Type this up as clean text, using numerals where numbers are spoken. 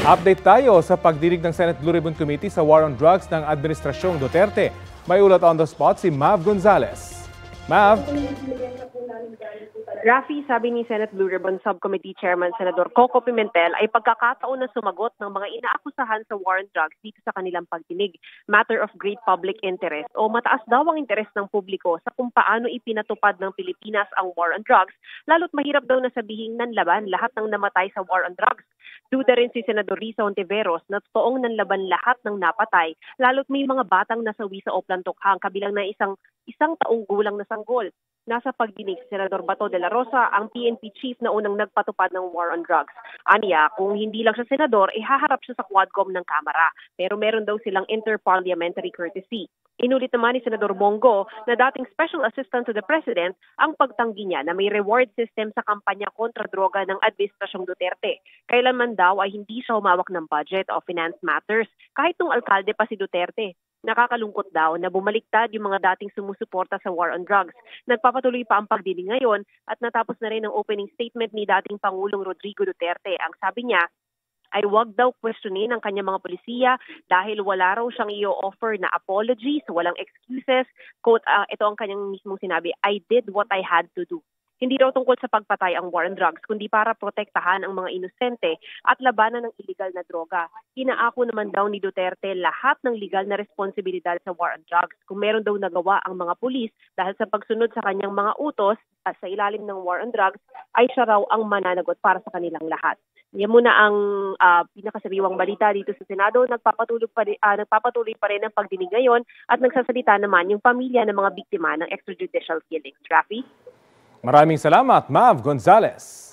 Update tayo sa pagdinig ng Senate Blue Ribbon Committee sa War on Drugs ng Administrasyong Duterte. May ulat on the spot si Mav Gonzales. Mav? Rafi, sabi ni Senate Blue Ribbon Subcommittee Chairman Senador Coco Pimentel ay pagkakataon na sumagot ng mga inaakusahan sa war on drugs dito sa kanilang pagdinig. Matter of great public interest o mataas daw ang interes ng publiko sa kung paano ipinatupad ng Pilipinas ang war on drugs, lalo't mahirap daw na sabihing nanlaban lahat ng namatay sa war on drugs. Duda rin si Senador Risa Hontiveros na totoong nanlaban lahat ng napatay, lalo't may mga batang nasawi sa Oplan Tokhang kabilang na isang taong gulang na sanggol. Nasa pagdinig si Senador Bato de la Rosa, ang PNP chief na unang nagpatupad ng war on drugs. Aniya, kung hindi lang siya senador, haharap siya sa Quadcom ng Kamara. Pero meron daw silang interparliamentary courtesy. Inulit naman ni Senador Bongo na dating Special Assistant to the President ang pagtanggi niya na may reward system sa kampanya kontra droga ng Administrasyong Duterte. Kailanman daw ay hindi siya humawak ng budget o finance matters kahit nung alkalde pa si Duterte. Nakakalungkot daw na bumaliktad yung mga dating sumusuporta sa war on drugs. Nagpapatuloy pa ang pagdinig ngayon at natapos na rin ang opening statement ni dating Pangulong Rodrigo Duterte. Ang sabi niya ay wag daw questionin ang kanyang mga polisiya dahil wala raw siyang i-offer na apologies, walang excuses. Quote, ito ang kanyang mismong sinabi, I did what I had to do. Hindi raw tungkol sa pagpatay ang war on drugs, kundi para protektahan ang mga inosente at labanan ng illegal na droga. Inaako naman daw ni Duterte lahat ng legal na responsibilidad sa war on drugs. Kung meron daw nagawa ang mga pulis dahil sa pagsunod sa kanyang mga utos sa ilalim ng war on drugs, ay siya raw ang mananagot para sa kanilang lahat. Yan muna ang pinakasariwang balita dito sa Senado. Nagpapatuloy pa rin ang pagdinig ngayon at nagsasalita naman yung pamilya ng mga biktima ng extrajudicial killings. Rafi? Maraming salamat, Mav Gonzales.